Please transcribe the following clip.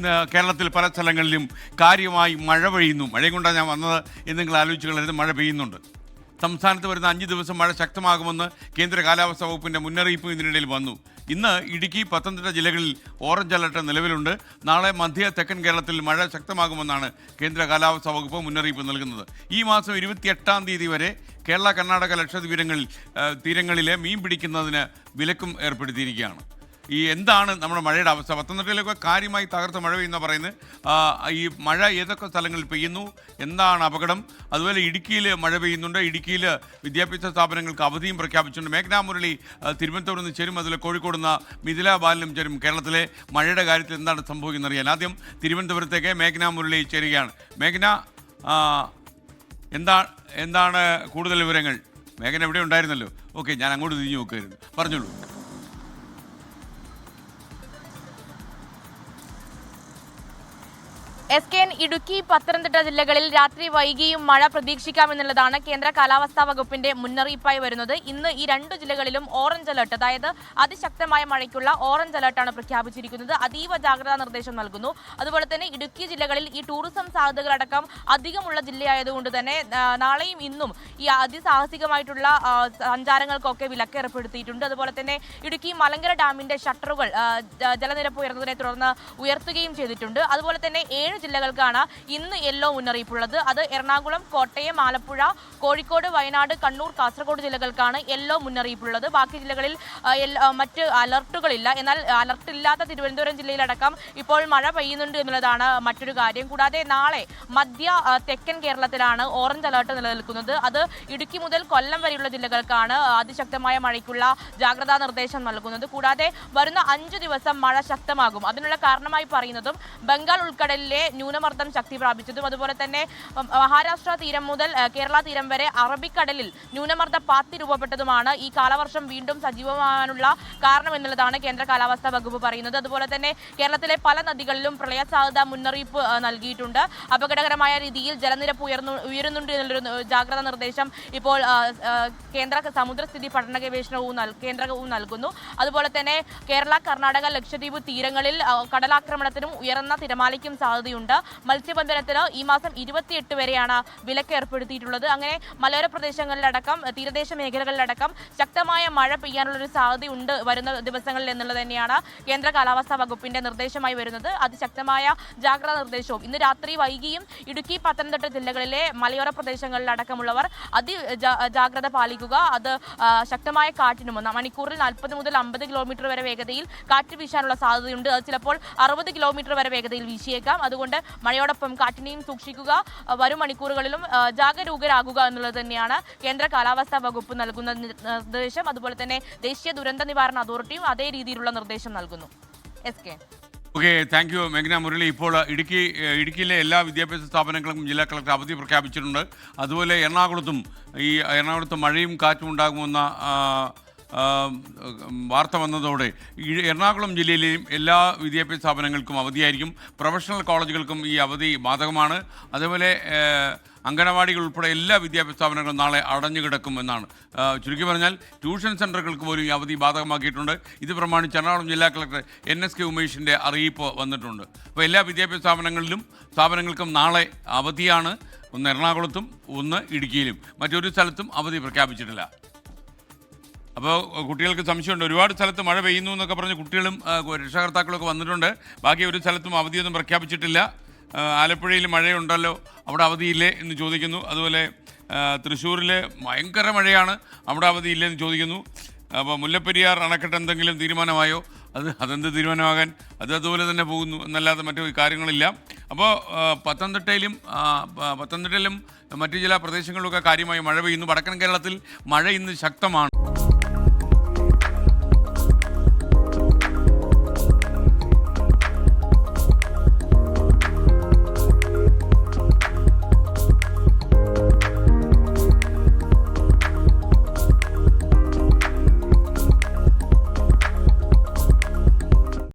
ഇന്ന് കേരളത്തിൽ പല സ്ഥലങ്ങളിലും കാര്യമായി മഴ പെയ്യുന്നു. മഴയും കൊണ്ടാണ് ഞാൻ വന്നത് എന്ന് നിങ്ങൾ ആലോചിച്ച് കളരുത്. മഴ പെയ്യുന്നുണ്ട്. സംസ്ഥാനത്ത് വരുന്ന 5 ദിവസം മഴ ശക്തമാകുമെന്ന് കേന്ദ്ര കാലാവസ്ഥാ വകുപ്പിൻ്റെ മുന്നറിയിപ്പ് ഇതിനിടയിൽ വന്നു. ഇന്ന് ഇടുക്കി, പത്തനംതിട്ട ജില്ലകളിൽ ഓറഞ്ച് അലർട്ട് നിലവിലുണ്ട്. നാളെ മധ്യ തെക്കൻ കേരളത്തിൽ മഴ ശക്തമാകുമെന്നാണ് കേന്ദ്ര കാലാവസ്ഥാ വകുപ്പ് മുന്നറിയിപ്പ് നൽകുന്നത്. ഈ മാസം 28-ാം തീയതി വരെ കേരള, കർണാടക, ലക്ഷദ്വീപ് തീരങ്ങളിലെ മീൻ പിടിക്കുന്നതിന് വിലക്കും ഏർപ്പെടുത്തിയിരിക്കുകയാണ്. എന്താണ് നമ്മുടെ മഴയുടെ അവസ്ഥ? പത്തനംതിട്ടയിലൊക്കെ കാര്യമായി തകർത്ത് മഴ പെയ്യുന്ന പറയുന്നത്. ഈ മഴ ഏതൊക്കെ സ്ഥലങ്ങളിൽ പെയ്യുന്നു, എന്താണ് അപകടം? അതുപോലെ ഇടുക്കിയിൽ മഴ പെയ്യുന്നുണ്ട്. ഇടുക്കിയിൽ വിദ്യാഭ്യാസ സ്ഥാപനങ്ങൾക്ക് അവധിയും പ്രഖ്യാപിച്ചിട്ടുണ്ട്. മേഘ്ന മുരളി തിരുവനന്തപുരത്ത് നിന്ന് ചേരും, അതുപോലെ കോഴിക്കോട് നിന്ന് മിഥില ബാലനും ചേരും. കേരളത്തിലെ മഴയുടെ കാര്യത്തിൽ എന്താണ് സംഭവിക്കുന്നത് അറിയാൻ ആദ്യം തിരുവനന്തപുരത്തേക്ക് മേഘ്ന മുരളി ചേരുകയാണ്. മേഘ്ന, എന്താണ് കൂടുതൽ വിവരങ്ങൾ? മേഘന എവിടെ ഉണ്ടായിരുന്നല്ലോ. ഓക്കെ, ഞാൻ അങ്ങോട്ട് തിരിഞ്ഞു നോക്കുമായിരുന്നു. പറഞ്ഞോളൂ. SKN ഇടുക്കി, പത്തനംതിട്ട ജില്ലകളിൽ രാത്രി വൈകിയും മഴ പ്രതീക്ഷിക്കാമെന്നുള്ളതാണ് കേന്ദ്ര കാലാവസ്ഥാ വകുപ്പിന്റെ മുന്നറിയിപ്പായി വരുന്നത്. ഇന്ന് ഈ 2 ജില്ലകളിലും ഓറഞ്ച് അലർട്ട്, അതായത് അതിശക്തമായ മഴയ്ക്കുള്ള ഓറഞ്ച് അലർട്ടാണ് പ്രഖ്യാപിച്ചിരിക്കുന്നത്. അതീവ ജാഗ്രതാ നിർദ്ദേശം നൽകുന്നു. അതുപോലെ തന്നെ ഇടുക്കി ജില്ലകളിൽ ഈ ടൂറിസം സാധ്യതകളടക്കം അധികമുള്ള ജില്ലയായതുകൊണ്ട് തന്നെ നാളെയും ഇന്നും ഈ അതിസാഹസികമായിട്ടുള്ള സഞ്ചാരങ്ങൾക്കൊക്കെ വിലക്ക് ഏർപ്പെടുത്തിയിട്ടുണ്ട്. അതുപോലെ തന്നെ ഇടുക്കി മലങ്കര ഡാമിന്റെ ഷട്ടറുകൾ ജലനിരപ്പ് ഉയർന്നതിനെ തുടർന്ന് ഉയർത്തുകയും ചെയ്തിട്ടുണ്ട്. അതുപോലെ തന്നെ 7 ജില്ലകൾക്കാണ് ഇന്ന് യെല്ലോ മുന്നറിയിപ്പുള്ളത്. അത് എറണാകുളം, കോട്ടയം, ആലപ്പുഴ, കോഴിക്കോട്, വയനാട്, കണ്ണൂർ, കാസർഗോഡ് ജില്ലകൾക്കാണ് യെല്ലോ മുന്നറിയിപ്പുള്ളത്. ബാക്കി ജില്ലകളിൽ മറ്റ് അലർട്ടുകളില്ല. എന്നാൽ അലർട്ടില്ലാത്ത തിരുവനന്തപുരം ജില്ലയിലടക്കം ഇപ്പോൾ മഴ പെയ്യുന്നുണ്ട് എന്നുള്ളതാണ് മറ്റൊരു കാര്യം. കൂടാതെ നാളെ മധ്യ തെക്കൻ കേരളത്തിലാണ് ഓറഞ്ച് അലർട്ട് നിലനിൽക്കുന്നത്. അത് ഇടുക്കി മുതൽ കൊല്ലം വരെയുള്ള ജില്ലകൾക്കാണ് അതിശക്തമായ മഴയ്ക്കുള്ള ജാഗ്രതാ നിർദ്ദേശം നൽകുന്നത്. കൂടാതെ വരുന്ന 5 ദിവസം മഴ ശക്തമാകും. അതിനുള്ള കാരണമായി പറയുന്നതും ബംഗാൾ ഉൾക്കടലിലെ ന്യൂനമർദ്ദം ശക്തി പ്രാപിച്ചതും അതുപോലെ തന്നെ മഹാരാഷ്ട്ര തീരം മുതൽ കേരള തീരം വരെ അറബിക്കടലിൽ ന്യൂനമർദ്ദ പാത്തി രൂപപ്പെട്ടതുമാണ് ഈ കാലവർഷം വീണ്ടും സജീവമാകാനുള്ള കാരണം എന്നുള്ളതാണ് കേന്ദ്ര കാലാവസ്ഥാ വകുപ്പ് പറയുന്നത്. അതുപോലെ തന്നെ കേരളത്തിലെ പല നദികളിലും പ്രളയ സാധ്യതാ മുന്നറിയിപ്പ് നൽകിയിട്ടുണ്ട്. അപകടകരമായ രീതിയിൽ ജലനിരപ്പ് ഉയരുന്നുണ്ട് എന്നുള്ളൊരു ജാഗ്രതാ നിർദ്ദേശം ഇപ്പോൾ കേന്ദ്ര സമുദ്രസ്ഥിതി പഠന ഗവേഷണവും കേന്ദ്രവും നൽകുന്നു. അതുപോലെ തന്നെ കേരള, കർണാടക, ലക്ഷദ്വീപ് തീരങ്ങളിൽ കടലാക്രമണത്തിനും ഉയർന്ന തിരമാലയ്ക്കും സാധ്യതയുണ്ട്. മത്സ്യബന്ധനത്തിന് ഈ മാസം 28 വരെയാണ് വിലക്ക് ഏർപ്പെടുത്തിയിട്ടുള്ളത്. അങ്ങനെ മലയോര പ്രദേശങ്ങളിലടക്കം തീരദേശ മേഖലകളിലടക്കം ശക്തമായ മഴ പെയ്യാനുള്ളൊരു സാധ്യതയുണ്ട് വരുന്ന ദിവസങ്ങളിൽ എന്നുള്ളത് തന്നെയാണ് കേന്ദ്ര കാലാവസ്ഥാ വകുപ്പിന്റെ നിർദ്ദേശമായി വരുന്നത്. അതിശക്തമായ ജാഗ്രതാ നിർദ്ദേശവും ഇന്ന് രാത്രി വൈകിയും ഇടുക്കി, പത്തനംതിട്ട ജില്ലകളിലെ മലയോര പ്രദേശങ്ങളിലടക്കമുള്ളവർ ജാഗ്രത പാലിക്കുക. അത് ശക്തമായ കാറ്റിനും മണിക്കൂറിൽ 40 മുതൽ 50 കിലോമീറ്റർ വരെ വേഗതയിൽ കാറ്റ് വീശാനുള്ള സാധ്യതയുണ്ട്. അത് ചിലപ്പോൾ 60 കിലോമീറ്റർ വരെ വേഗതയിൽ വീശിയേക്കാം. അതുകൊണ്ട് മഴയോടൊപ്പം കാറ്റിനെയും സൂക്ഷിക്കുക. വരും മണിക്കൂറുകളിലും ജാഗരൂകരാകുക എന്നുള്ളത് തന്നെയാണ് കേന്ദ്ര കാലാവസ്ഥാ വകുപ്പ് നൽകുന്ന നിർദ്ദേശം. അതുപോലെ തന്നെ ദേശീയ ദുരന്ത നിവാരണ അതോറിറ്റിയും അതേ രീതിയിലുള്ള നിർദ്ദേശം നൽകുന്നു. Okay, thank you മേഘ്ന Murali. ഇപ്പോൾ ഇടുക്കിയിലെ എല്ലാ വിദ്യാഭ്യാസ സ്ഥാപനങ്ങൾക്കും ജില്ലാ കളക്ടർ അവധി പ്രഖ്യാപിച്ചിട്ടുണ്ട്. അതുപോലെ എറണാകുളത്ത് മഴയും കാറ്റും ഉണ്ടാകുമെന്ന വാർത്ത വന്നതോടെ എറണാകുളം ജില്ലയിലെയും എല്ലാ വിദ്യാഭ്യാസ സ്ഥാപനങ്ങൾക്കും അവധിയായിരിക്കും. പ്രൊഫഷണൽ കോളേജുകൾക്കും ഈ അവധി ബാധകമാണ്. അതേപോലെ അംഗനവാടികൾ ഉൾപ്പെടെ എല്ലാ വിദ്യാഭ്യാസ സ്ഥാപനങ്ങളും നാളെ അടഞ്ഞു കിടക്കും എന്നാണ്. ചുരുക്കി പറഞ്ഞാൽ ട്യൂഷൻ സെൻ്ററുകൾക്ക് പോലും ഈ അവധി ബാധകമാക്കിയിട്ടുണ്ട്. ഇത് പ്രമാണിച്ച് എറണാകുളം ജില്ലാ കളക്ടർ NSK ഉമേഷിൻ്റെ അറിയിപ്പ് വന്നിട്ടുണ്ട്. അപ്പോൾ എല്ലാ വിദ്യാഭ്യാസ സ്ഥാപനങ്ങൾക്കും നാളെ അവധിയാണ്. ഒന്ന് എറണാകുളത്തും ഒന്ന് ഇടുക്കിയിലും. മറ്റൊരു സ്ഥലത്തും അവധി പ്രഖ്യാപിച്ചിട്ടില്ല. അപ്പോൾ കുട്ടികൾക്ക് സംശയമുണ്ട്. ഒരുപാട് സ്ഥലത്ത് മഴ പെയ്യുന്നു എന്നൊക്കെ പറഞ്ഞ് കുട്ടികളും രക്ഷകർത്താക്കളൊക്കെ വന്നിട്ടുണ്ട്. ബാക്കി ഒരു സ്ഥലത്തും അവധിയൊന്നും പ്രഖ്യാപിച്ചിട്ടില്ല. ആലപ്പുഴയിൽ മഴയുണ്ടല്ലോ, അവിടെ അവധിയില്ലേ എന്ന് ചോദിക്കുന്നു. അതുപോലെ തൃശ്ശൂരിൽ ഭയങ്കര മഴയാണ്, അവിടെ അവധിയില്ലേ എന്ന് ചോദിക്കുന്നു. അപ്പോൾ മുല്ലപ്പെരിയാർ അണക്കെട്ട് എന്തെങ്കിലും തീരുമാനമായോ? അതെന്ത് തീരുമാനമാകാൻ, അതുപോലെ തന്നെ പോകുന്നു എന്നല്ലാതെ മറ്റു കാര്യങ്ങളില്ല. അപ്പോൾ പത്തനംതിട്ടയിലും മറ്റു ചില പ്രദേശങ്ങളിലൊക്കെ കാര്യമായി മഴ പെയ്യുന്നു. വടക്കൻ കേരളത്തിൽ മഴ ഇന്ന് ശക്തമാണ്.